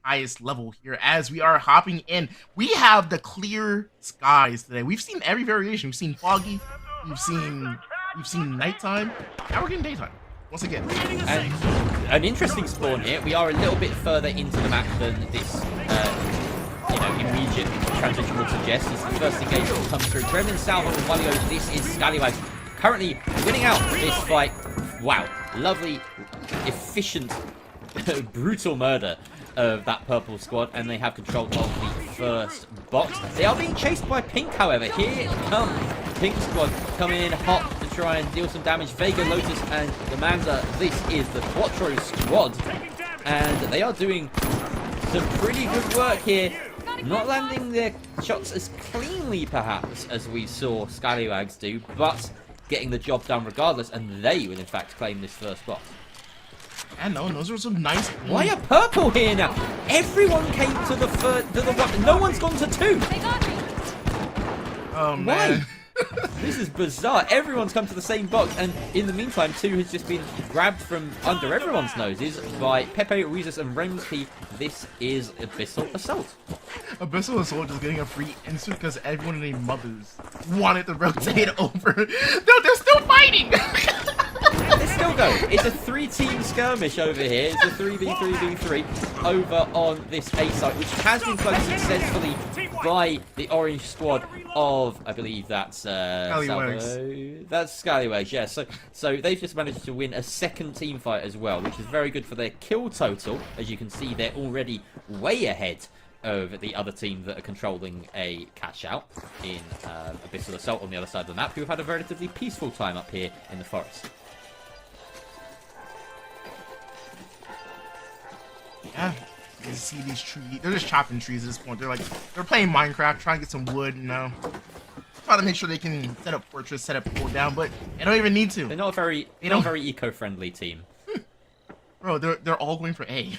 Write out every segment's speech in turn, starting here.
highest level here as we are hopping in. We have the clear skies today. We've seen every variation. We've seen foggy, we've seen nighttime, now we're getting daytime once again. And an interesting spawn here. We are a little bit further into the map than this immediate transition would suggest. As the first engagement comes through. Gremlin South on Walio. This is Scallywags currently winning out this fight. Wow, lovely, efficient, brutal murder of that purple squad, and they have control of the first box. They are being chased by Pink, however. Here come Pink squad coming in hot to try and deal some damage. Vega, Lotus, and the Manza. This is the Quattro squad, and they are doing some pretty good work here. Not landing their shots as cleanly, perhaps, as we saw Scallywags do, but getting the job done regardless, and they will in fact claim this first box. And no, those are some nice. Why are purple here now? Everyone came to the one. No one's gone to two. They got me. Oh man. Why? This is bizarre. Everyone's come to the same box, and in the meantime, two has just been grabbed from under everyone's noses by Pepe, Rezus, and Remsky. This is Abyssal Assault. Abyssal Assault is getting a free insert because everyone in their mothers wanted to rotate over. No, they're still fighting! Let's still go. It's a 3-team skirmish over here. It's a 3v3v3 over on this A site, which has been closed successfully by the orange squad of, I believe that's Scallywags. That's Scallywags, yeah. So they've just managed to win a second team fight as well, which is very good for their kill total. As you can see, they're already way ahead of the other team that are controlling a catch out in Abyssal Assault on the other side of the map, who have had a relatively peaceful time up here in the forest. Yeah, you see these trees. They're just chopping trees at this point. They're playing Minecraft, trying to get some wood, trying to make sure they can set up fortress, set up pull down, but they don't even need to. They're not a very eco-friendly team. Bro, they're all going for A.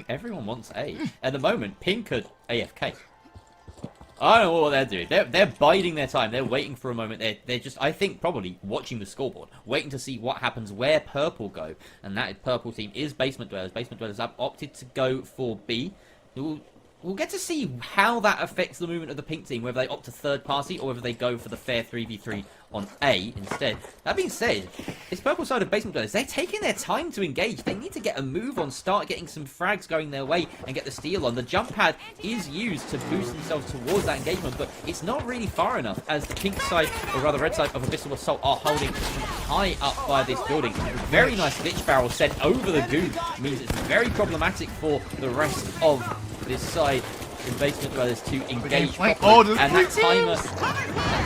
Everyone wants A. At the moment, Pink are AFK. I don't know what they're doing. They're biding their time. They're waiting for a moment. They're just, I think, probably watching the scoreboard, waiting to see what happens, where purple go. And that purple team is Basement Dwellers. Basement Dwellers have opted to go for B. We'll get to see how that affects the movement of the pink team, whether they opt to third party or whether they go for the fair 3v3 on A instead. That being said, this purple side of Basement Dwellers, they're taking their time to engage. They need to get a move on, start getting some frags going their way and get the steal on. The jump pad is used to boost themselves towards that engagement, but it's not really far enough as the pink side, or rather red side of Abyssal Assault are holding high up by this building. Very nice glitch barrel sent over the goo. Means it's very problematic for the rest of this side in Basement Dwellers to engage properly. Oh, and that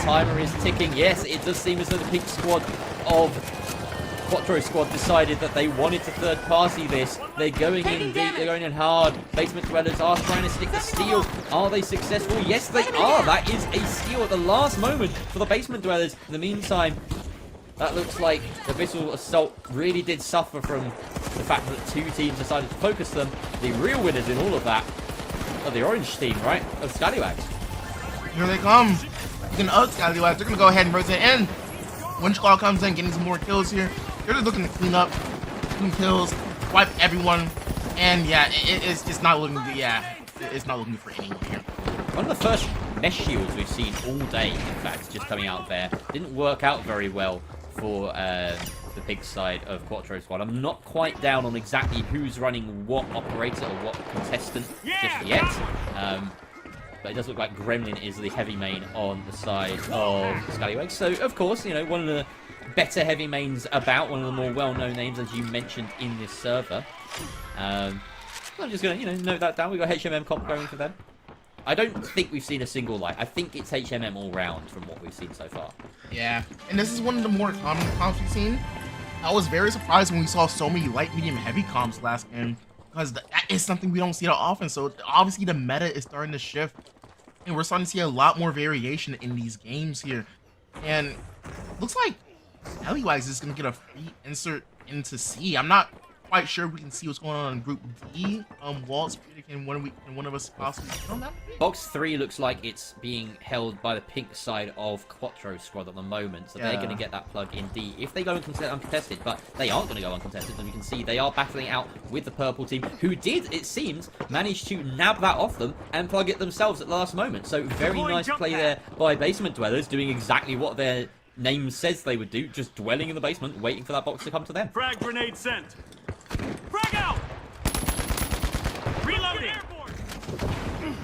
timer is ticking. Yes, it does seem as though the pink squad of Quattro squad decided that they wanted to third party this. They're going in deep, they're going in hard. Basement Dwellers are trying to stick the steal. Are they successful? Yes, they are. That is a steal at the last moment for the Basement Dwellers. In the meantime, that looks like Abyssal Assault really did suffer from the fact that two teams decided to focus them. The real winners in all of that are the orange team, right? Of Scallywags. Here they come. Looking up Scallywags. They're going to go ahead and rotate in. Winch Claw comes in, getting some more kills here. They're just looking to clean up, some kills, wipe everyone. And yeah, it's not looking good. Yeah, it's not looking good for anyone here. One of the first mesh shields we've seen all day, in fact, just coming out there. Didn't work out very well for the pig side of Quattro squad. I'm not quite down on exactly who's running what operator or what contestant just yet. But it does look like Gremlin is the heavy main on the side of Scallywags. So, of course, one of the better heavy mains about, one of the more well-known names, as you mentioned, in this server. I'm just going to, note that down. We've got HMM comp going for them. I don't think we've seen a single light. I think it's HMM all round from what we've seen so far. Yeah, and this is one of the more common comps we've seen. I was very surprised when we saw so many light, medium, heavy comps last game, because that is something we don't see that often. So obviously the meta is starting to shift, and we're starting to see a lot more variation in these games here. And looks like Scallywags is going to get a free insert into C. I'm not quite sure we can see what's going on in Group D. Walt's can one of us possibly get on that? Box 3 looks like it's being held by the pink side of Quattro Squad at the moment, so they're going to get that plug in D if they go uncontested, but they aren't going to go uncontested, and you can see they are battling out with the purple team, who did, it seems, manage to nab that off them and plug it themselves at last moment. So very nice play there by Basement Dwellers, doing exactly what their name says they would do, just dwelling in the basement, waiting for that box to come to them. Frag grenade sent. Frag out. Reloading.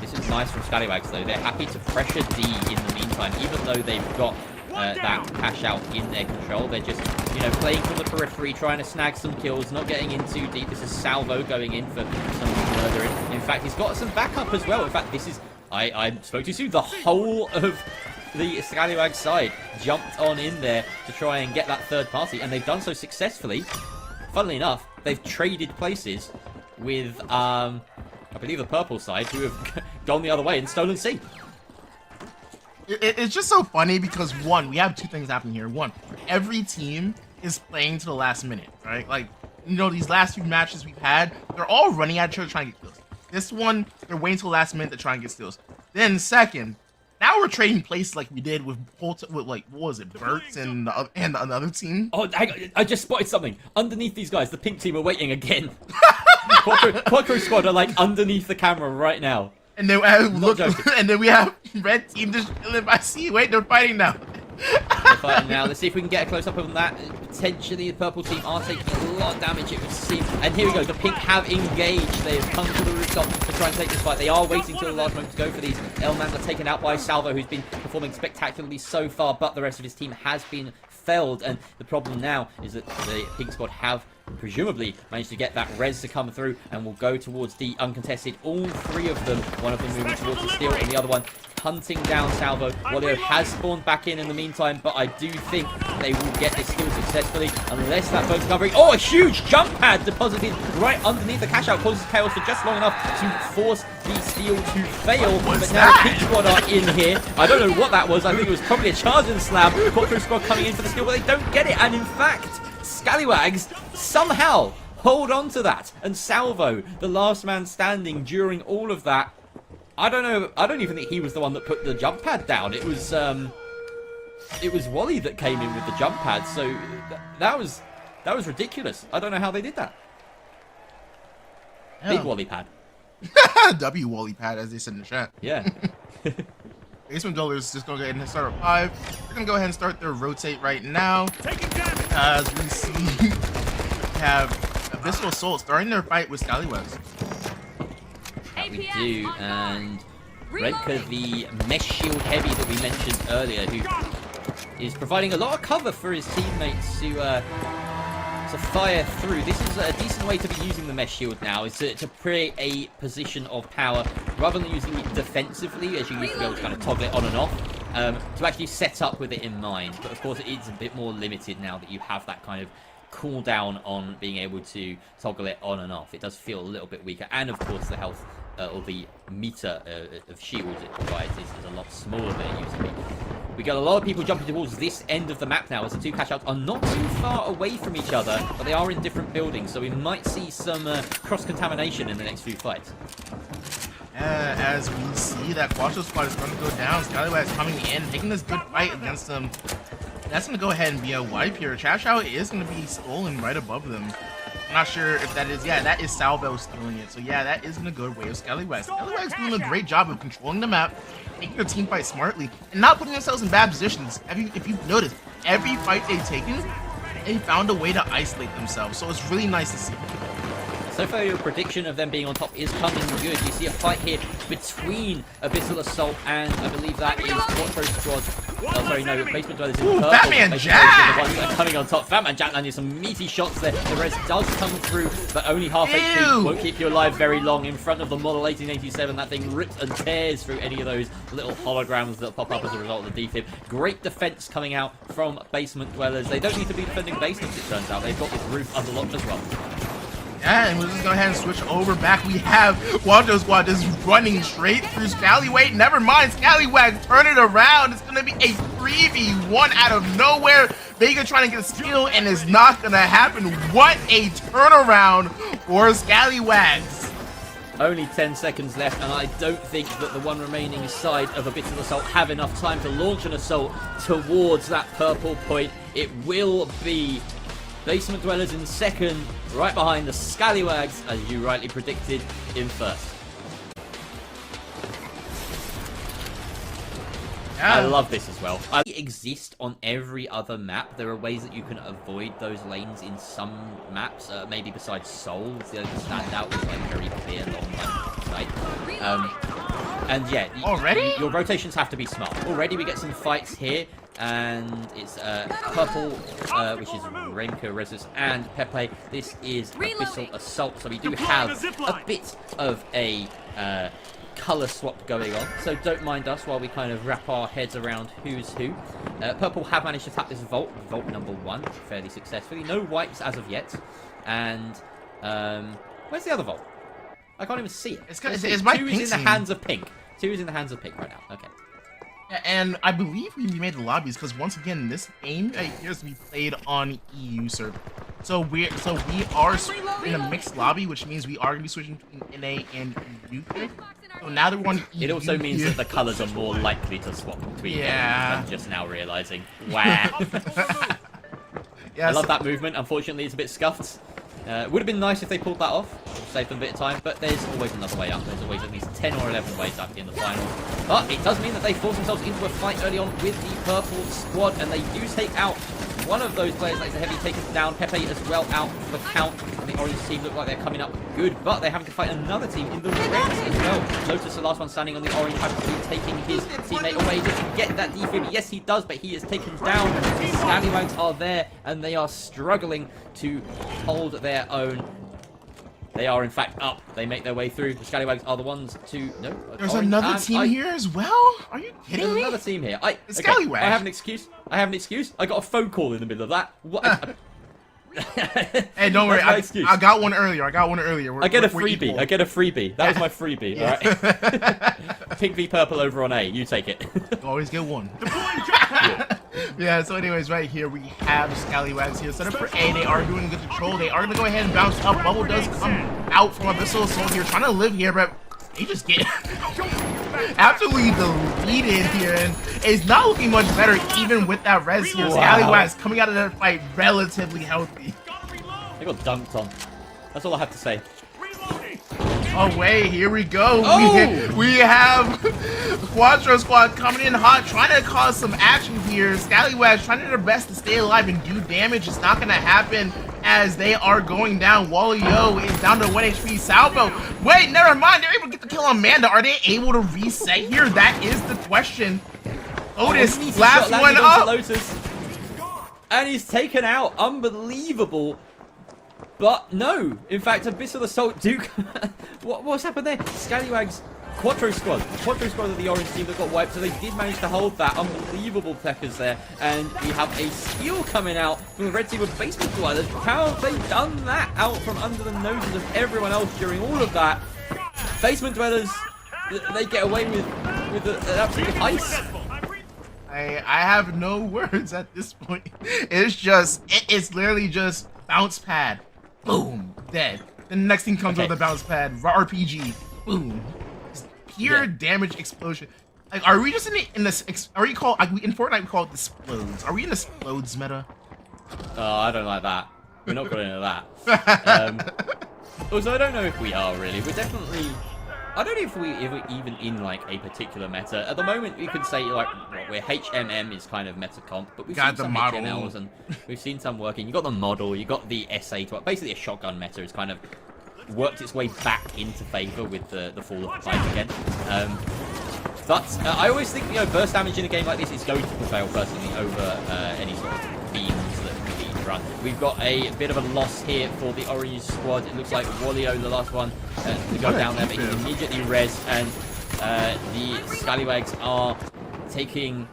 This is nice from Scallywags, though. They're happy to pressure D in the meantime, even though they've got that cash out in their control. They're just, you know, playing from the periphery, trying to snag some kills, not getting in too deep. This is Salvo going in for some murdering. In fact, he's got some backup as well. In fact, this is, I spoke too soon, the whole of the Scallywag side jumped on in there to try and get that third party, and they've done so successfully. Funnily enough, they've traded places with, I believe, the purple side, who have gone the other way and stolen C. It's just so funny because, one, we have two things happening here. One, every team is playing to the last minute, right? Like, you know, these last few matches we've had, they're all running at each other trying to get kills. This one, they're waiting till the last minute to try and get steals. Then, second, now we're trading places like we did with like, what was it, Burt's and the other team? Oh, hang on, I just spotted something. Underneath these guys, the pink team are waiting again. Quattro Squad are like underneath the camera right now. And then and then we have red team just chilling by C. Wait, they're fighting now. They're fighting now. Let's see if we can get a close up on that. Potentially, the purple team are taking a lot of damage, it would seem. And here we go. The pink have engaged. They have come to the rooftop to try and take this fight. They are waiting till the last moment to go for these. Elmans are taken out by Salvo, who's been performing spectacularly so far, but the rest of his team has been felled. And the problem now is that the pink squad have presumably managed to get that res to come through and will go towards the uncontested. All three of them, one of them moving towards the steal and the other one hunting down Salvo. Walio has spawned back in the meantime, but I do think they will get this steal successfully unless that boat's covering. Oh, a huge jump pad deposited right underneath the cash out, causes chaos for just long enough to force the steal to fail. But now the pink squad are in here. I don't know what that was. I think it was probably a charging slab. Quattro Squad coming in for the steal, but they don't get it. And in fact, Scallywags somehow hold on to that, and Salvo, the last man standing during all of that, I don't know, I don't even think he was the one that put the jump pad down. It was Wally that came in with the jump pad, so that was ridiculous. I don't know how they did that. Big Wally pad. W Wally pad, as they said in the chat. Yeah. Basement Dwellers just gonna go ahead and start at 5. They're gonna go ahead and start their rotate right now. As we see, we have Abyssal Assault starting their fight with Scallywags. We do, and Redka, the mesh shield heavy that we mentioned earlier, who is providing a lot of cover for his teammates to fire through. This is a decent way to be using the mesh shield now, is to create a position of power rather than using it defensively, as you used to be able to kind of toggle it on and off, to actually set up with it in mind. But of course, it is a bit more limited now that you have that kind of cooldown on being able to toggle it on and off. It does feel a little bit weaker, and of course, the health or the meter of shields it provides is a lot smaller than it used to be. We got a lot of people jumping towards this end of the map now, as the two cash-outs are not too far away from each other, but they are in different buildings, so we might see some cross-contamination in the next few fights. As we see that Quattro Squad is going to go down, Scallywags coming in, taking this good fight against them. That's going to go ahead and be a wipe here. Cash out is going to be stolen right above them. I'm not sure if that is, yeah, that is Salvo stealing it. So yeah, that isn't a good way of Scallywags. Scallywags doing a great job of controlling the map, making their team fight smartly, and not putting themselves in bad positions. If you've noticed, every fight they've taken, they found a way to isolate themselves. So it's really nice to see. So far, your prediction of them being on top is coming good. You see a fight here between Abyssal Assault and I believe that is Quattro Squad. Oh, sorry, no, Basement Dwellers in purple. Batman Jack! The ones that are coming on top. Batman Jack landing some meaty shots there. The res does come through, but only half HP. Won't keep you alive very long in front of the Model 1887. That thing rips and tears through any of those little holograms that pop up as a result of the defib. Great defense coming out from Basement Dwellers. They don't need to be defending basements, it turns out. They've got this roof unlocked as well. Yeah, and we're just going to go ahead and switch over back. We have Quattro Squad just running straight through Scallywag. Never mind, Scallywag, turn it around. It's going to be a 3v1 out of nowhere. Vega trying to get a steal, and it's not gonna happen. What a turnaround for Scallywags. Only 10 seconds left, and I don't think that the one remaining side of a bit of assault have enough time to launch an assault towards that purple point. It will be Basement Dwellers in second, right behind the Scallywags, as you rightly predicted, in first. I love this as well. They exist on every other map. There are ways that you can avoid those lanes in some maps, maybe besides Seoul. It's the only standout with like very clear long line sight. And yeah, already your rotations have to be smart. Already we get some fights here, and it's purple, which is Remco, Rezus, and Pepe. This is Abyssal Assault, so we do have a bit of a colour swap going on, so don't mind us while we kind of wrap our heads around who's who. Purple have managed to tap this vault number 1 fairly successfully. No wipes as of yet. And where's the other vault? I can't even see it. It's my Two pink is in the hands of pink. Two is in the hands of pink right now. Okay. And I believe we made the lobbies because once again, this game appears to be played on EU server. So we are in a mixed lobby, which means we are going to be switching between NA and EU. So now that we're on EU, it also means that the colours are more likely to swap between them. I'm just now realising. Wow. I love that movement. Unfortunately, it's a bit scuffed. Would have been nice if they pulled that off. Save them a bit of time, but there's always another way up. There's always at least 10 or 11 ways up in the final. But it does mean that they force themselves into a fight early on with the purple squad, and they do take out one of those players, like the heavy, taken down. Pepe as well out for count. And the orange team look like they're coming up good, but they're having to fight another team in the reds as well. Lotus, the last one standing on the orange, hopefully taking his teammate away. Does he get that defib? Yes, he does, but he is taken down. The Scallywags are there, and they are struggling to hold their own. They are in fact up. They make their way through. The Scallywags are the ones to There's another team here as well. Are you kidding me? There's another team here. Scallywags. I have an excuse. I got a phone call in the middle of that. What? Hey, don't worry. I got one earlier. I get a freebie. That was my freebie. Right. Pink v purple over on A. You take it. Always get one. Yeah, so anyways, right here we have Scallywags here set up for A. They are doing good control. They are going to go ahead and bounce up. Bubble does come out from Abyssal Assault here, trying to live here, but they just get absolutely deleted here, and it's not looking much better even with that res here. Scallywags coming out of that fight relatively healthy. They got dunked on. That's all I have to say. Oh wait, here we go. Oh! We have Quattro Squad coming in hot, trying to cause some action here. Scallywags trying their best to stay alive and do damage. It's not going to happen as they are going down. Wally-O is down to 1 HP. Salvo, wait, never mind. They're able to get the kill on Amanda. Are they able to reset here? That is the question. Otis, last one up. Lotus. And he's taken out. Unbelievable. But no, in fact, Abyssal Assault do. What's happened there? Scallywags, Quattro Squad of the orange team that got wiped, so they did manage to hold that. Unbelievable Peckers there, and we have a steal coming out from the red team with Basement Dwellers. How have they done that out from under the noses of everyone else during all of that? Basement Dwellers, they get away with an absolute heist. I have no words at this point. It's literally just bounce pad. Boom, dead. The next thing comes with the bounce pad, RPG, boom, just pure damage explosion. Like, are we just in this? Are we called? In Fortnite we call it the explodes. Are we in the explodes meta? Oh, I don't like that. We're not going into that. Also, I don't know if we are really. We're definitely. I don't know if we're even in like a particular meta. At the moment, we could say like where HMM is kind of meta comp, but we've seen some HMLs and we've seen some working. You got the model, you got the SA. Basically, a shotgun meta has kind of worked its way back into favor with the fall of the fight again. But I always think burst damage in a game like this is going to prevail personally over any sort of beams that can be run. We've got a bit of a loss here for the orange squad. It looks like Wally-O, the last one, to go down there, but he's immediately res, and the Scallywags are taking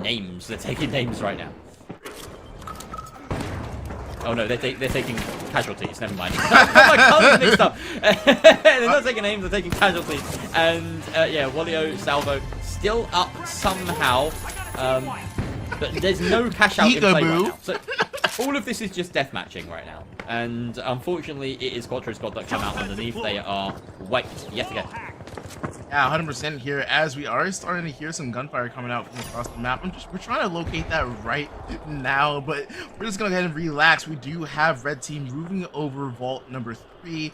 names. They're taking names right now. Oh no, they're taking casualties. Never mind. My colours mixed up. They're not taking names. They're taking casualties. And yeah, Wally-O, Salvo still up somehow. But there's no cash out in play right Peekaboo. now. So all of this is just death matching right now. And unfortunately, it is Quattro Squad that come out underneath. They are wiped yet again. Yeah, 100% here, as we are starting to hear some gunfire coming out from across the map. We're trying to locate that right now, but we're just gonna go ahead and relax. We do have red team moving over vault number 3.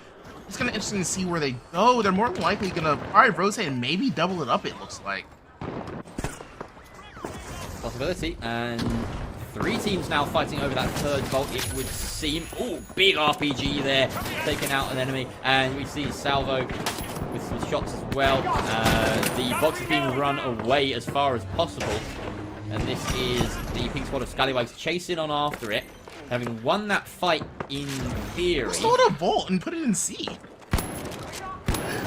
It's gonna be interesting to see where they go. They're more than likely gonna probably rotate and maybe double it up, it looks like. Possibility, and 3 teams now fighting over that third vault, it would seem. Oh, big RPG there, taking out an enemy, and we see Salvo with some shots as well. The box is being run away as far as possible, and this is the pink squad of Scallywags chasing on after it, having won that fight in theory. Stole a vault and put it in C.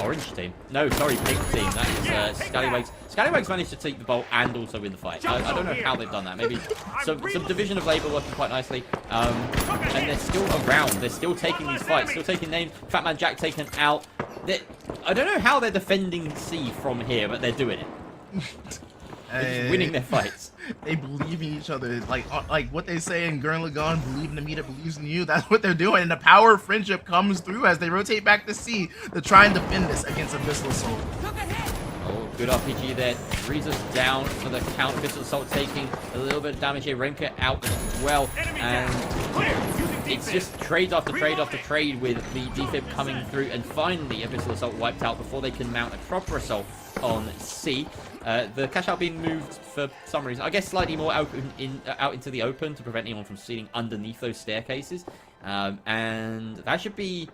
Orange team. No, sorry, pink team. That is Scallywags. Scallywags managed to take the vault and also win the fight. I don't know how they've done that. Maybe some division of labour working quite nicely. And they're still around. They're still taking these fights. Still taking names. Fatman Jack taken out. I don't know how they're defending C from here, but they're doing it. They're just winning their fights. They believe in each other. Like what they say in Gurren Lagann, believe in the me that believes in you. That's what they're doing. And the power of friendship comes through as they rotate back to C to try and defend this against Abyssal Assault. Oh, good RPG there. Frees us down for the count. Abyssal Assault taking a little bit of damage here. Remke out as well. And it's just trade after trade after trade with the defib coming through. And finally, Abyssal Assault wiped out before they can mount a proper assault on C. The cash out being moved for some reason, I guess slightly more out into the open to prevent anyone from stealing underneath those staircases. And that should be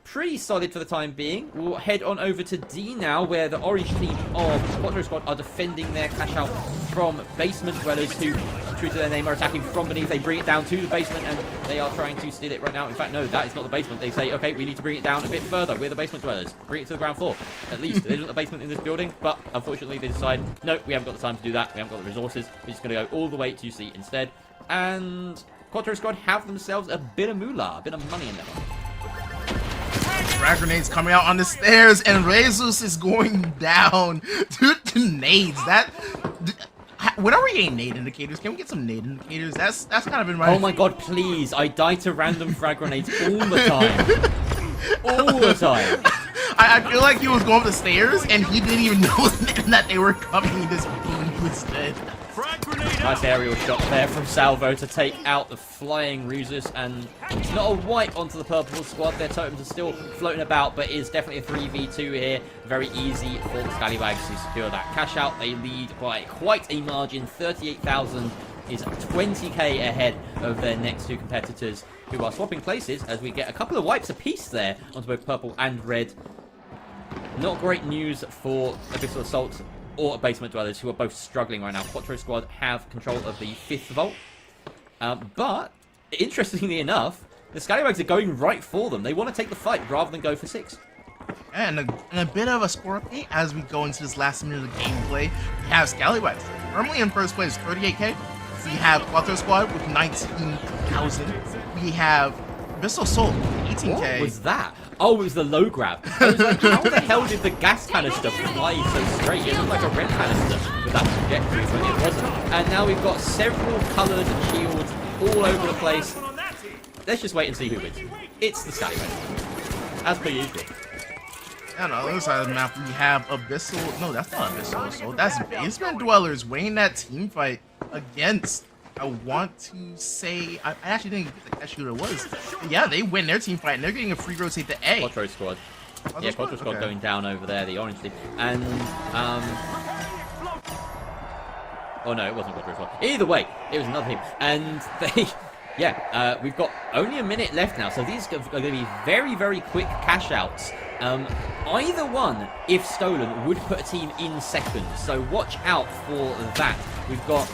pretty solid for the time being. We'll head on over to D now, where the orange team of Quattro Squad are defending their cash out from basement dwellers who, true to their name, are attacking from beneath. They bring it down to the basement and they are trying to steal it right now. In fact, no, that is not the basement. They say, okay, we need to bring it down a bit further. We're the basement dwellers. Bring it to the ground floor. At least there isn't a basement in this building, but unfortunately they decide, no, we haven't got the time to do that. We haven't got the resources. We're just going to go all the way to C instead. And Quattro Squad have themselves a bit of moolah, a bit of money in their pocket. Frag grenades coming out on the stairs, and Jesus is going down to nades. When are we getting nade indicators? Can we get some nade indicators? That's kind of been my. Oh my god, please! I die to random frag grenades all the time. All the time. I feel like he was going up the stairs and he didn't even know that they were coming. He just boomed instead. Nice aerial shot there from Salvo to take out the flying Rusus, and it's not a wipe onto the purple squad. Their totems are still floating about, but it's definitely a 3v2 here. Very easy for the Scallywags to secure that cash out. They lead by quite a margin. 38,000 is 20k ahead of their next 2 competitors, who are swapping places as we get a couple of wipes apiece there onto both purple and red. Not great news for Abyssal Assault or Basement Dwellers, who are both struggling right now. Quattro Squad have control of the 5th vault. But, interestingly enough, the Scallywags are going right for them. They want to take the fight rather than go for 6. And a bit of a score update as we go into this last minute of gameplay. We have Scallywags firmly in first place, 38k. We have Quattro Squad with 19,000. We have Abyssal Assault, 18k. What was that? Oh, it was the low grab. I was like, how the hell did the gas canister fly so straight? It looked like a red canister with that trajectory, but it wasn't. And now we've got several coloured shields all over the place. Let's just wait and see who wins. It's the Scallywags, as per usual. And on the other side of the map, we have Abyssal. No, that's not Abyssal Assault. That's Basement Dwellers winning that team fight against. I want to say I actually didn't get who it was. But yeah, they win their team fight and they're getting a free rotate to A. Quattro Squad. Yeah, Quattro Squad okay. going down over there, the orange team. And oh no, it wasn't Quattro Squad. Either way, it was another team. And they we've got only a minute left now, so these are going to be very, very quick cash outs. Either one, if stolen, would put a team in second, so watch out for that. We've got,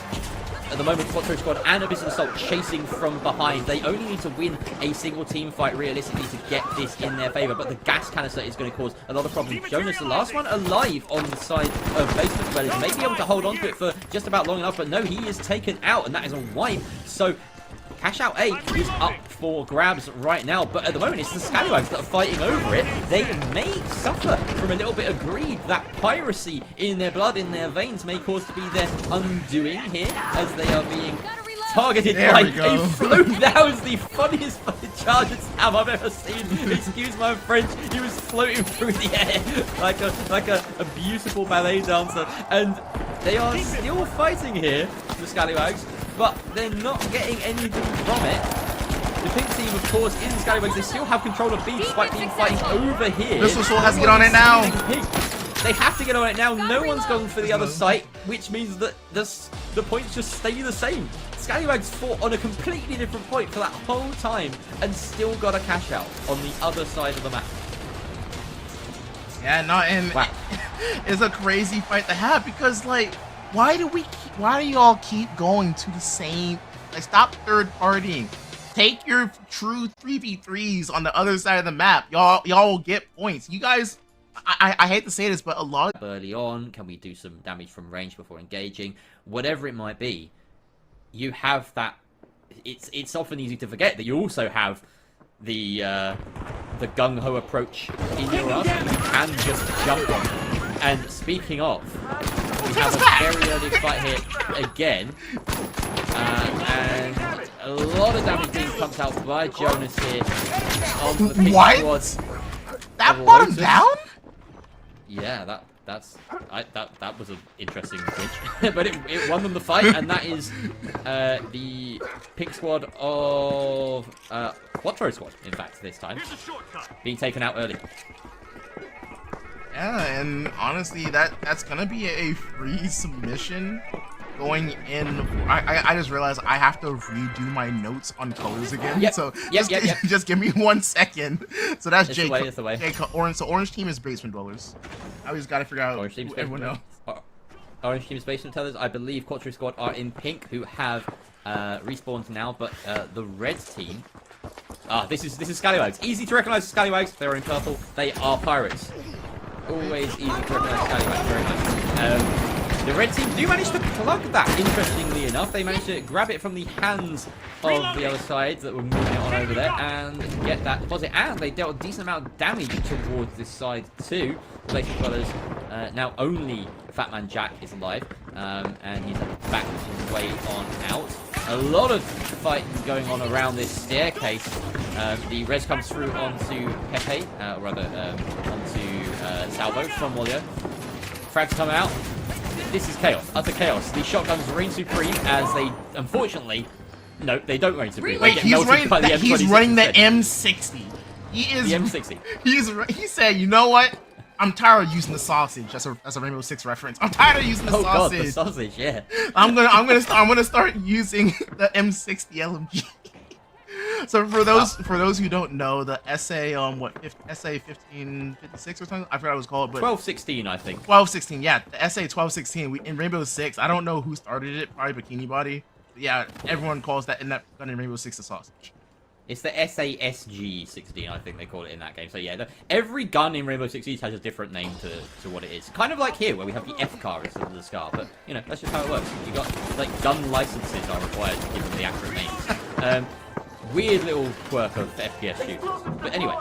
at the moment, Quattro Squad and Abyssal Assault chasing from behind. They only need to win a single team fight realistically to get this in their favour, but the gas canister is going to cause a lot of problems. Jonas, the last one alive on the side of Basement Dwellers, may be able to hold on to it for just about long enough, but no, he is taken out, and that is a wipe. So Cash out A is up for grabs right now, but at the moment it's the Scallywags that are fighting over it. They may suffer from a little bit of greed. That piracy in their blood, in their veins, may cause to be their undoing here, as they are being targeted there by we go. a float. That was the funniest fucking charge stab I've ever seen. Excuse my French. He was floating through the air like a beautiful ballet dancer, and they are still fighting here, the Scallywags, but they're not getting anything from it. The pink team, of course, in the Scallywags, they still have control of B despite being fighting over here. Missile Soul has to get on it now. They have to get on it now. No one's gone for the other site, which means that the points just stay the same. Scallywags fought on a completely different point for that whole time and still got a cash out on the other side of the map. Yeah, no, and Wow. it's a crazy fight to have because, like, why do y'all keep going to the same? Like, stop third partying. Take your true 3v3s on the other side of the map. Y'all will get points. You guys, I hate to say this, but a lot of Early on, can we do some damage from range before engaging? Whatever it might be, you have that. It's often easy to forget that you also have the gung-ho approach in your arsenal. You can just jump on it. And speaking of, we have a very early fight here again, and a lot of damage being pumped out by Jonas here on the pink What? squad. that brought him Lotus. down. Yeah, that was an interesting pitch, but it won them the fight, and that is the pink squad of Quattro squad. In fact, this time Here's a shortcut. being taken out early. Yeah, and honestly, that's gonna be a free submission going in. I just realized I have to redo my notes on colors again. Yep. So Yep, just give me 1 second. So that's It's Jake. the way, it's the way. Orange. So orange team is basement dwellers. I just gotta figure out Orange team's who everyone else. Orange team's basement tellers. I believe Quattro squad are in pink, who have respawned now, but the red team. This is Scallywags. Easy to recognise the Scallywags. They're in purple. They are pirates. Always easy to recognise Scallywags. Very nice. The red team do manage to plug that, interestingly enough. They managed to grab it from the hands of the other side that were moving it on over there and get that deposit. And they dealt a decent amount of damage towards this side too. Basement dwellers, now only Fat Man Jack is alive, and he's back his way on out. A lot of fighting going on around this staircase. The res comes through onto Pepe, or rather onto Salvo from Molio. Frags come out. This is chaos, utter chaos. The shotguns reign supreme as they, unfortunately, no, they don't reign supreme. Wait, They get he's melted by the running the M26 M60. instead. He is The M60. He said, you know what? I'm tired of using the sausage. That's a Rainbow Six reference. I'm tired of using the Oh god, sausage. the sausage, yeah. I'm gonna start using the M60 LMG. So for those who don't know, the SA SA 1556 or something, I forgot what it was called, but 1216, I think. 1216, yeah, the SA 1216. In Rainbow Six, I don't know who started it, probably Bikini Body. But yeah, everyone calls that gun in Rainbow Six the sausage. It's the SASG 16, I think they call it in that game. So yeah, every gun in Rainbow Six Siege has a different name to what it is. Kind of like here, where we have the F car instead of the SCAR. But, you know, that's just how it works. You got, like, gun licenses are required to give them the accurate names. Weird little quirk of FPS shooters. But anyway,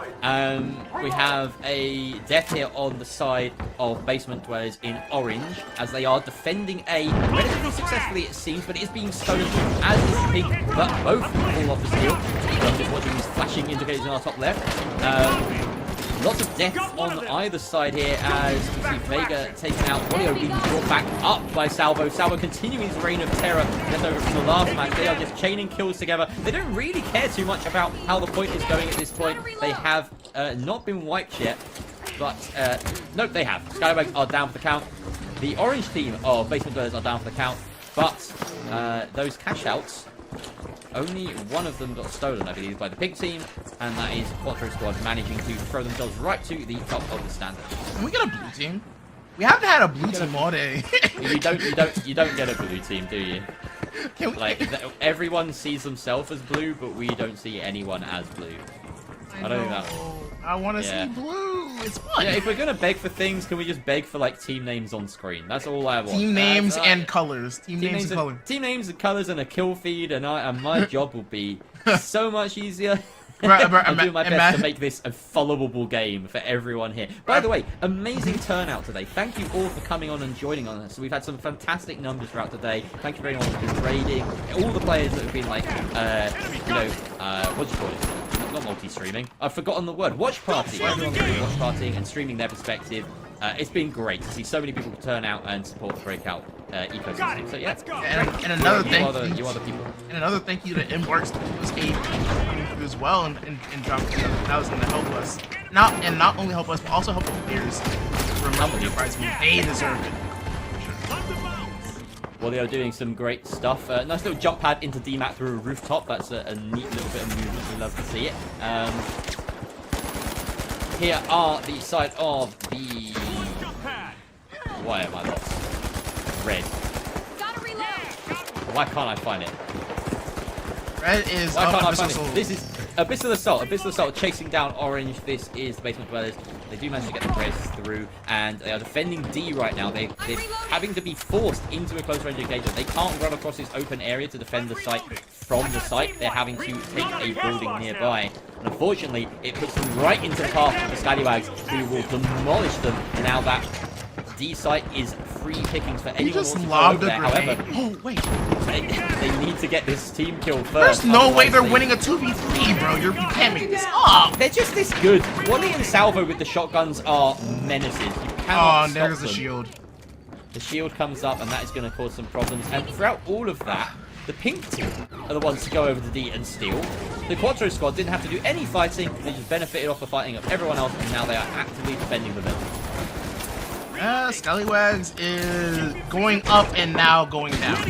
we have a death here on the side of basement dwellers in orange, as they are defending A relatively successfully, it seems, but it is being stolen, as is the pink, but both fall off the steel. I'm just watching these flashing indicators on our top left. Lots of deaths on either side here, as you see Vega taken out, Wario being brought back up by Salvo. Salvo continuing his reign of terror left over from the last match. They are just chaining kills together. They don't really care too much about how the point is going at this point. They have not been wiped yet, but nope, they have. Scallywags are down for the count. The orange team of Basement Dwellers are down for the count, but those cash outs, only one of them got stolen, I believe, by the pink team, and that is Quattro Squad managing to throw themselves right to the top of the standard. Can we get a blue team? We haven't had a blue team all day. You don't get a blue team, do you? Like everyone sees themselves as blue, but we don't see anyone as blue. I don't think that. I want to Yeah. see blue. It's fun. Yeah, if we're gonna beg for things, can we just beg for like team names on screen? That's all I want. Team names and colors. Team names and colors. Team names and colors and a kill feed, and my job will be so much easier. I'm doing my best to make this a followable game for everyone here. By the way, amazing turnout today. Thank you all for coming on and joining on us. We've had some fantastic numbers throughout today. Thank you for everyone who's been raiding. All the players that have been like, what do you call it? Not multi-streaming. I've forgotten the word. Watch party. Everyone's been watch partying and streaming their perspective. It's been great to see so many people turn out and support the Breakout ecosystem. So yeah, and another thank you other people. And another thank you to Embarks to keep us coming through as well and dropping stuff. That was going to help us. Not only help us, but also help the players. Remember the prize they deserve it. Well, they are doing some great stuff. Nice little jump pad into DMAT through a rooftop. That's a neat little bit of movement. We love to see it. Here are the side of the... Why am I lost? Red. Why can't I find it? Red is... Why can't I find it? This is Abyssal Assault. Abyssal Assault chasing down Orange. This is the Basement Dwellers. They do manage to get the press through, and they are defending D right now. They're having to be forced into a close range engagement. They can't run across this open area to defend the site from the site. They're having to take a building nearby. And unfortunately, it puts them right into the path of the Scallywags, who will demolish them. Now that D site is free pickings for anyone who wants to go over there. However, oh wait, they need to get this team kill first. There's no way they're winning a 2v3, bro. You can't make this up. They're just this good. Wally and Salvo with the shotguns are menaces. You cannot stop there's them. the shield. The shield comes up, and that is going to cause some problems. And throughout all of that, the pink team are the ones to go over to D and steal. The Quattro squad didn't have to do any fighting. They just benefited off the fighting of everyone else, and now they are actively defending the middle. Scallywags is going up and now going down.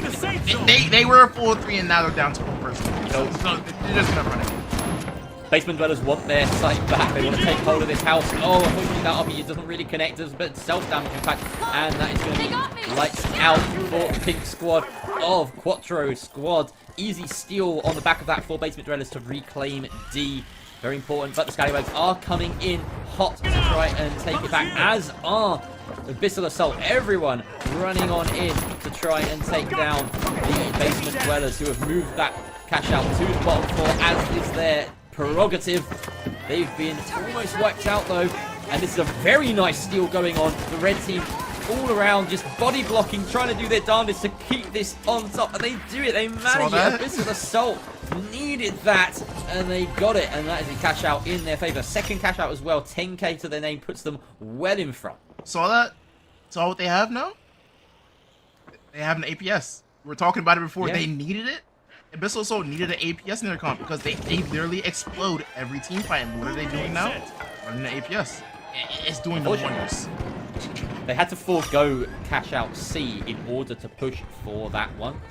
They were a full 3 and now they're down to 1 person. So they're just gonna run it. Basement Dwellers want their site back. They want to take hold of this house. Oh, unfortunately that RPG doesn't really connect us, but self-damage in fact. And that is going to be lights out for the pink squad of Quattro squad. Easy steal on the back of that for Basement Dwellers to reclaim D. Very important, but the Scallywags are coming in hot to try and take it back, as are Abyssal Assault. Everyone running on in to try and take down the Basement Dwellers, who have moved that cash out to the bottom floor, as is their prerogative. They've been almost wiped out though, and this is a very nice steal going on. The red team all around just body blocking, trying to do their damnedest to keep this on top, and they do it. They manage it. Abyssal Assault needed that, and they got it, and that is a cash out in their favor. Second cash out as well. 10k to their name puts them well in front. Saw that? Saw what they have now? They have an APS. We were talking about it before. Yeah. They needed it. Abyssal Assault needed an APS in their comp because they literally explode every team fight. And what are they doing now? Running an APS. It's doing the wonders. They had to forego cash out C in order to push for that one.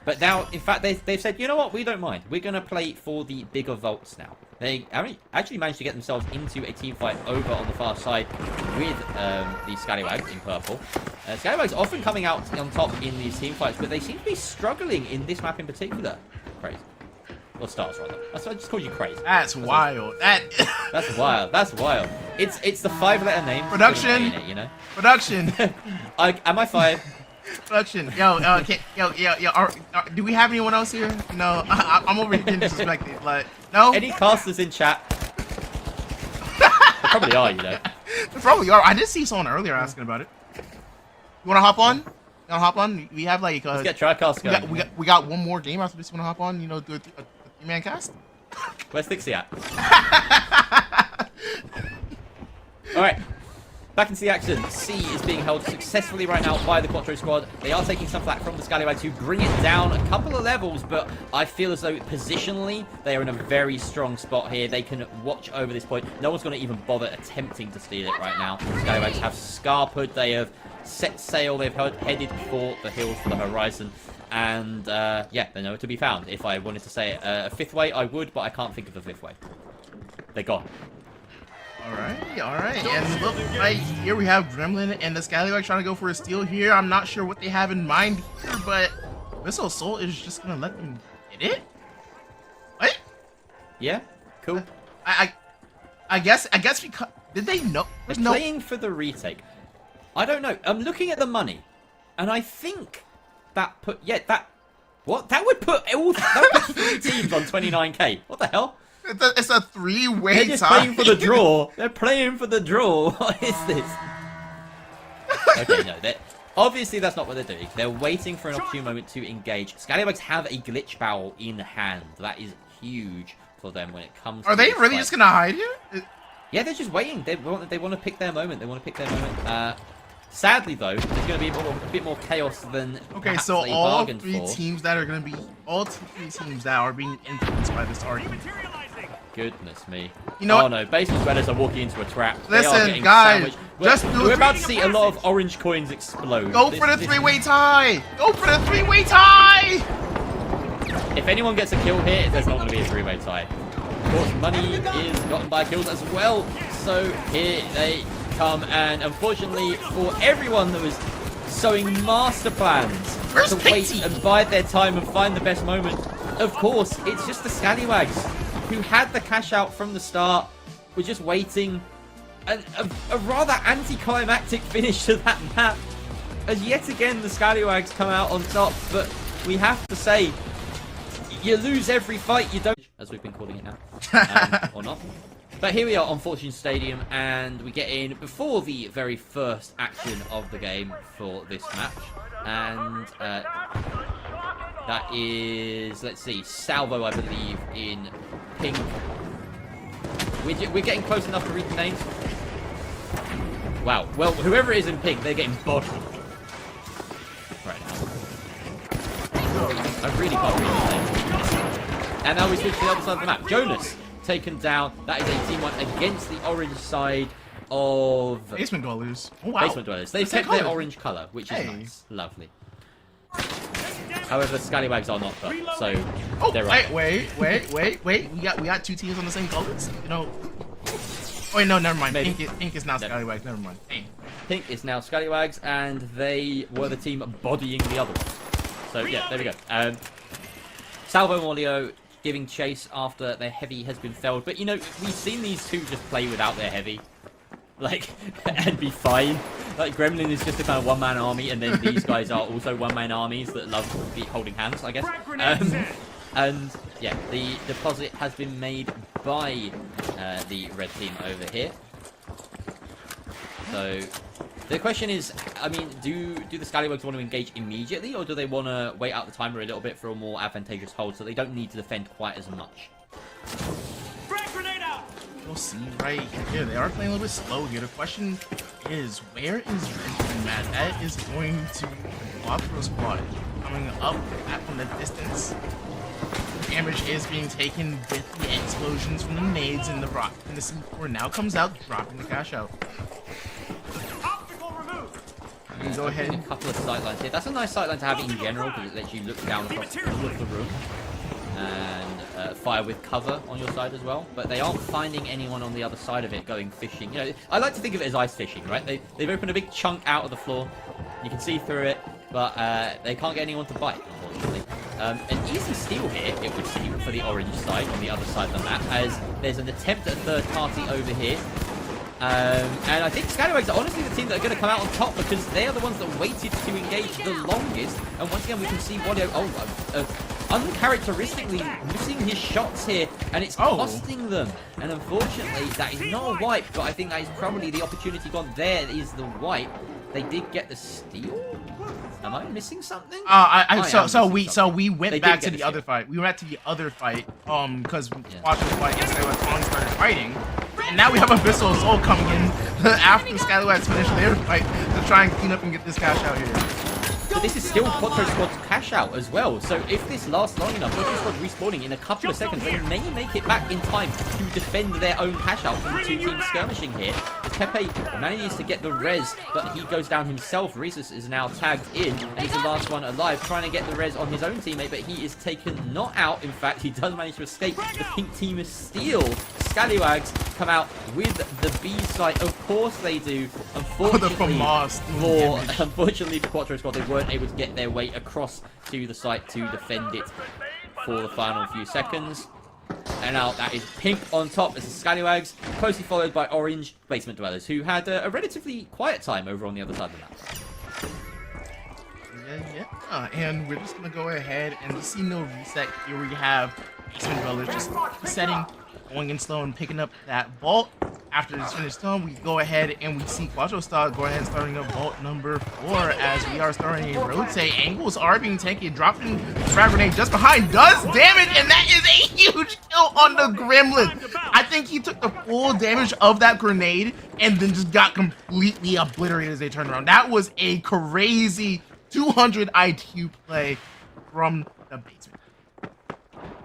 But now, in fact, they've said, you know what, we don't mind. We're going to play for the bigger vaults now. They actually managed to get themselves into a team fight over on the far side with the Scallywags in purple. Scallywags often coming out on top in these team fights, but they seem to be struggling in this map in particular. Crazy. Or stars, rather. I just called you crazy. That's wild. That's wild. That's wild. It's the 5-letter name. Production. In it, you know? Production. Am I 5? Production. Yo, do we have anyone else here? No, I'm over here getting disrespected. Like, no? Any casters in chat? There probably are, you know. There probably are. I did see someone earlier asking about it. You wanna hop on? You wanna hop on? We have like let's get TriCast going. We got one more game after this. You wanna hop on? You know, do a 3-man cast? Where's Dixie at? Alright. Back into the action. C is being held successfully right now by the Quattro squad. They are taking some flack from the Scallywags, who bring it down a couple of levels, but I feel as though positionally they are in a very strong spot here. They can watch over this point. No one's going to even bother attempting to steal it right now. The Scallywags have scarpered. They have set sail. They've headed for the hills, for the horizon. And yeah, they're nowhere to be found. If I wanted to say it a fifth way, I would, but I can't think of the fifth way. They're gone. Alright. And look, right here we have Gremlin and the Scallywag trying to go for a steal here. I'm not sure what they have in mind here, but Abyssal Assault is just gonna let them get it? What? Yeah? Cool. I guess Did they know? They're There's no. playing for the retake. I don't know. I'm looking at the money, and I think that put what that would put three teams on 29k. What the hell? It's a three-way tie. They're just playing for the draw. They're playing for the draw. What is this? Okay, no. Obviously, that's not what they're doing. They're waiting for an opportune moment to engage. Scallywags have a glitch barrel in hand. That is huge for them when it comes to Are they this really fight. just gonna hide here? Yeah, they're just waiting. They want to pick their moment. They want to pick their moment. Sadly, though, there's going to be a bit more chaos than Okay, so they all bargained three for. teams that are gonna be three teams that are being influenced by this argument. Materializing. Goodness me. You know oh what? no, basement dwellers are walking into a trap. They are Listen, getting guys, sandwiched. just We're, do we're it. about to see a lot of orange coins explode. Go for the three-way tie. Go for the three-way tie. If anyone gets a kill here, there's not going to be a three-way tie. Of course, money is gotten by kills as well. So here they come, and unfortunately for everyone that was sowing master plans Where's to wait Pixie? and bide their time and find the best moment, of course, it's just the Scallywags who had the cash out from the start, were just waiting. And a rather anticlimactic finish to that map. As yet again, the Scallywags come out on top, but we have to say, you lose every fight, you don't, as we've been calling it now, or not. But here we are on Fortune Stadium, and we get in before the very first action of the game for this match. And that is, let's see, Salvo, I believe, in pink. We're getting close enough to read the names. Wow. Well, whoever it is in pink, they're getting bodied right now. I really can't read the names. And now we switch to the other side of the map. Jonas taken down. That is a team one against the orange side of Basement dwellers. Oh, wow. basement dwellers. They've Same kept their colour. orange colour, which is Hey. nice. Lovely. However, Scallywags are not cut, so Oh, they're right. wait. We got two teams on the same colors. You know. Oh, wait, no, never mind. Maybe. Pink is now No. Scallywags. Never mind. Dang. Pink is now Scallywags, and they were the team bodying the other one. So yeah, there we go. Salvo Molio giving chase after their heavy has been felled. But you know, we've seen these two just play without their heavy, like, and be fine. Like Gremlin is just a kind of one-man army, and then these guys are also one-man armies that love to be holding hands, I guess. And yeah, the deposit has been made by the red team over here. So the question is, I mean, do the Scallywags want to engage immediately, or do they want to wait out the timer a little bit for a more advantageous hold so they don't need to defend quite as much? Frag grenade out. We'll see right here. They are playing a little bit slow here. The question is, where is Drinking Matt? That is going to block for a squad. Coming up back from the distance. Damage is being taken with the explosions from the nades and the rock. And the C4 now comes out, dropping the cash out. Obstacle removed. You can go ahead. A couple of sightlines here. That's a nice sightline to have in general because it lets you look down across all of the room and fire with cover on your side as well. But they aren't finding anyone on the other side of it going fishing. You know, I like to think of it as ice fishing, right? They've opened a big chunk out of the floor. You can see through it, but they can't get anyone to bite, unfortunately. An easy steal here, it would seem, for the orange side on the other side of the map, as there's an attempt at a third party over here. And I think Scallywags are honestly the team that are going to come out on top because they are the ones that waited to engage the longest. And once again, we can see Wadio, uncharacteristically missing his shots here, and it's costing them. And unfortunately, that is not a wipe, but I think that is probably the opportunity gone. There is the wipe. They did get the steal. Am I missing something? So we went They back did to get the the other steal. fight. We went to the other fight, because watching the fight yesterday when Fong started fighting, and now we have Abyssal Soul coming in after the Scallywags finish their fight to try and clean up and get this cash out here. But this is still Quattro Squad's cash out as well. So if this lasts long enough, Quattro Squad respawning in a couple of seconds, they may make it back in time to defend their own cash out from the two teams skirmishing here. As Pepe manages to get the res, but he goes down himself. Rhesus is now tagged in, and he's the last one alive, trying to get the res on his own teammate, but he is taken not out. In fact, he does manage to escape. The pink team is steal. Scallywags come out with the B site. Of course they do. Unfortunately for Quattro Squad, they weren't able to get their way across to the site to defend it for the final few seconds. And now that is pink on top as the Scallywags, closely followed by orange Basement Dwellers, who had a relatively quiet time over on the other side of the map. Yeah, and we're just gonna go ahead and see no reset. Here we have Basement Dwellers just resetting, going in slow and picking up that vault. After it's finished done, we go ahead and we see Quattro Star go ahead and starting up vault number 4 as we are starting a rotate. Angles are being taken, dropping frag grenade just behind, does damage, and that is a huge kill on the Gremlin. I think he took the full damage of that grenade and then just got completely obliterated as they turned around. That was a crazy 200 IQ play from the Basement.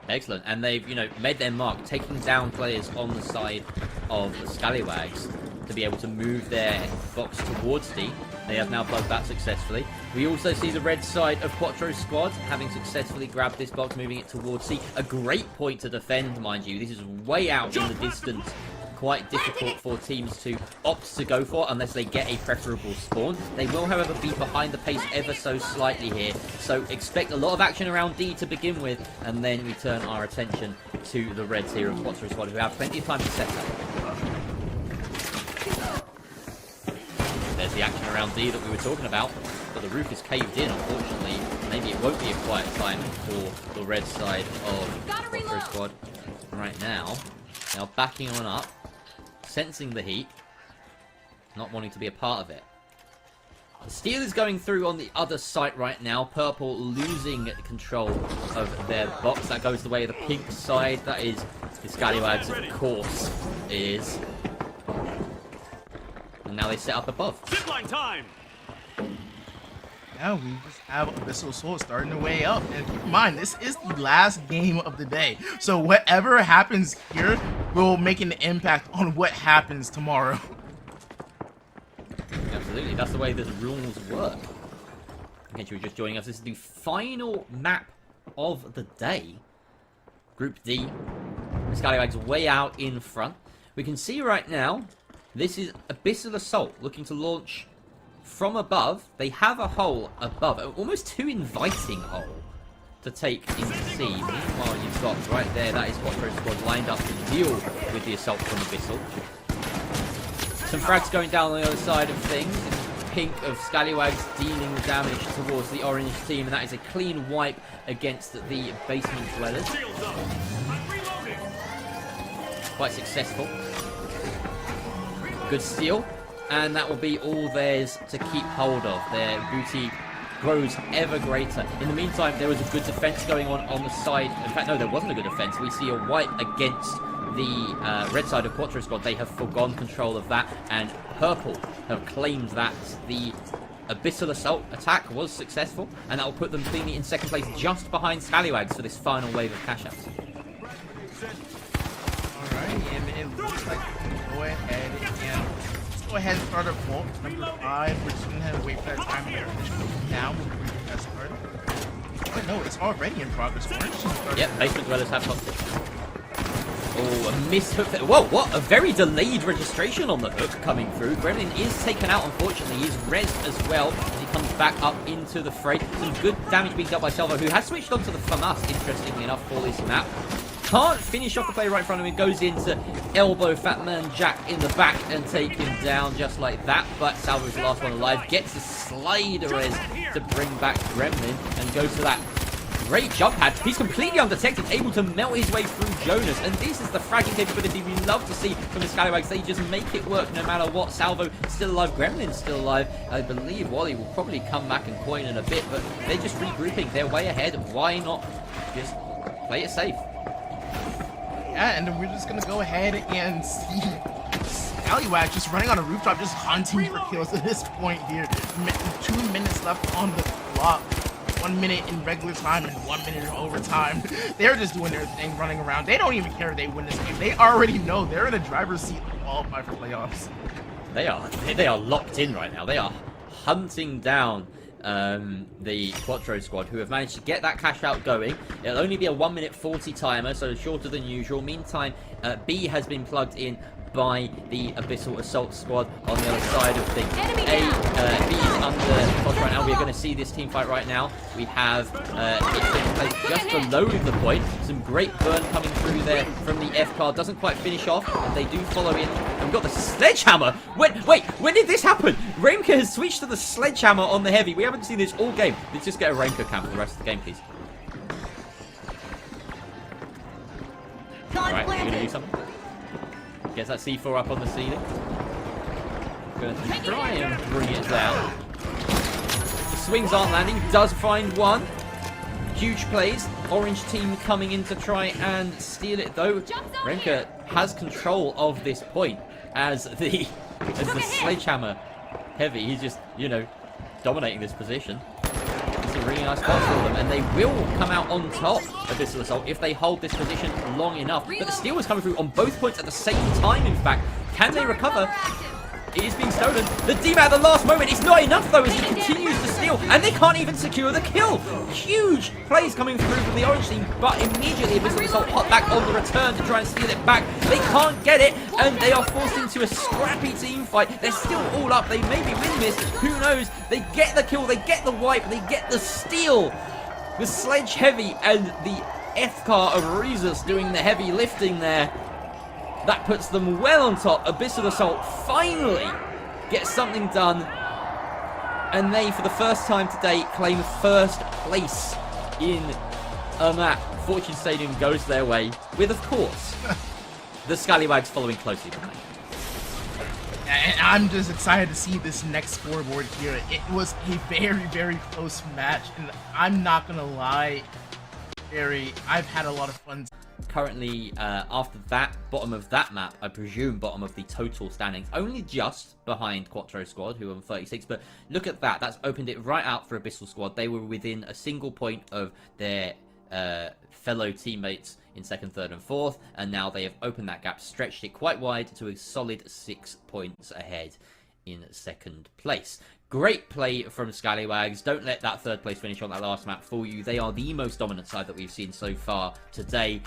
Excellent, and they've, made their mark, taking down players on the side of the Scallywags to be able to move their box towards D. They have now plugged that successfully. We also see the red side of Quattro's squad having successfully grabbed this box, moving it towards C. A great point to defend, mind you. This is way out in the distance. Quite difficult for teams to opt to go for unless they get a preferable spawn. They will, however, be behind the pace ever so slightly here, so expect a lot of action around D to begin with, and then we turn our attention to the Reds here of Quattro Squad, who have plenty of time to set up. There's the action around D that we were talking about, but the roof is caved in, unfortunately. Maybe it won't be a quiet time for the red side of Quattro Squad right now. Now backing on up, sensing the heat, not wanting to be a part of it. The Steel is going through on the other site right now. Purple losing control of their box. That goes the way of the pink side. That is the Scallywags, of course, is. And now they set up above. Zipline time! Now we just have Abyssal Assault starting the way up. And keep in mind, this is the last game of the day. So whatever happens here will make an impact on what happens tomorrow. Absolutely, that's the way the rules work. In case you were just joining us, this is the final map of the day. Group D. The Scallywags way out in front. We can see right now, this is Abyssal Assault looking to launch from above. They have a hole above, almost too inviting hole to take into C. Meanwhile, you've got right there, that is Quattro Squad lined up to deal with the assault from Abyssal. Some frags going down on the other side of things. Pink of Scallywags dealing the damage towards the orange team, and that is a clean wipe against the Basement Dwellers. Quite successful. Good steal. And that will be all theirs to keep hold of. Their booty grows ever greater. In the meantime, there was a good defense going on the side. In fact, no, there wasn't a good defense. We see a wipe against the red side of Quattro Squad. They have forgone control of that, and Purple have claimed that the Abyssal Assault attack was successful, and that will put them cleanly in second place, just behind Scallywags for this final wave of cash outs. Alright, and it looks like we can go ahead and go ahead and start at vault number 5. We're just gonna have to wait for that time to finish now before we get that started. Wait, no, it's already in progress. Yep, Basement Dwellers have got. Oh, a mishook there. Whoa, what? A very delayed registration on the hook coming through. Gremlin is taken out, unfortunately. He's rezzed as well as he comes back up into the fray. Some good damage being dealt by Salvo, who has switched onto the FAMAS, interestingly enough, for this map. Can't finish off the play right in front of him. Goes into elbow Fat Man Jack in the back and take him down just like that. But Salvo is the last one alive. Gets a slide res to bring back Gremlin and goes to that great jump pad. He's completely undetected, able to melt his way through Jonas. And this is the fragging capability we love to see from the Scallywags. They just make it work no matter what. Salvo still alive. Gremlin's still alive. I believe Wally will probably come back and coin in a bit. But they're just regrouping. They're way ahead. Why not just play it safe? Yeah, and then we're just gonna go ahead and see Scallywag just running on a rooftop, just hunting for kills at this point here. 2 minutes left on the clock. 1 minute in regular time and 1 minute in overtime. They're just doing their thing, running around. They don't even care if they win this game. They already know they're in the driver's seat to qualify for playoffs. They are locked in right now. They are hunting down the Quattro Squad, who have managed to get that cash out going. It'll only be a 1 minute 40 timer, so shorter than usual. Meantime, B has been plugged in by the Abyssal Assault Squad on the other side of things. Enemy B down. is under control right now. We're going to see this team fight right now. We have it taking place just below the point. Some great burn coming through there from the F car. Doesn't quite finish off, and they do follow in. And we've got the sledgehammer. Wait, when did this happen? Raimka has switched to the sledgehammer on the heavy. We haven't seen this all game. Let's just get a Raimka cam for the rest of the game, please. Alright, we're going to do something. Gets that C4 up on the ceiling. Going to try and bring it down. The swings aren't landing. Does find one. Huge plays. Orange team coming in to try and steal it though. Raimka has control of this point as the sledgehammer heavy. He's just, you know, dominating this position. It's a really nice spot for them, and they will come out on top of Abyssal Assault if they hold this position long enough. But the steal was coming through on both points at the same time, in fact. Can they recover? It is being stolen. The D-Man at the last moment. It's not enough, though, as he continues to steal, and they can't even secure the kill. Huge plays coming through from the Orange team, but immediately Abyssal Assault hot back on the return to try and steal it back. They can't get it, and they are forced into a scrappy team fight. They're still all up. They maybe win this. Who knows? They get the kill. They get the wipe. They get the steal. The Sledge Heavy and the F-Car of Rezus doing the heavy lifting there. That puts them well on top. Abyssal Assault finally gets something done. And they, for the first time today, claim first place in a map. Fortune Stadium goes their way, with, of course, the Scallywags following closely behind. And I'm just excited to see this next scoreboard here. It was a very, very close match. And I'm not going to lie, I've had a lot of fun. Currently, after that, bottom of that map, I presume bottom of the total standings, only just behind Quattro Squad, who are on 36, but look at that, that's opened it right out for Abyssal Squad. They were within a single point of their fellow teammates in second, third, and fourth, and now they have opened that gap, stretched it quite wide to a solid 6 points ahead in second place. Great play from Scallywags. Don't let that third place finish on that last map fool you. They are the most dominant side that we've seen so far today.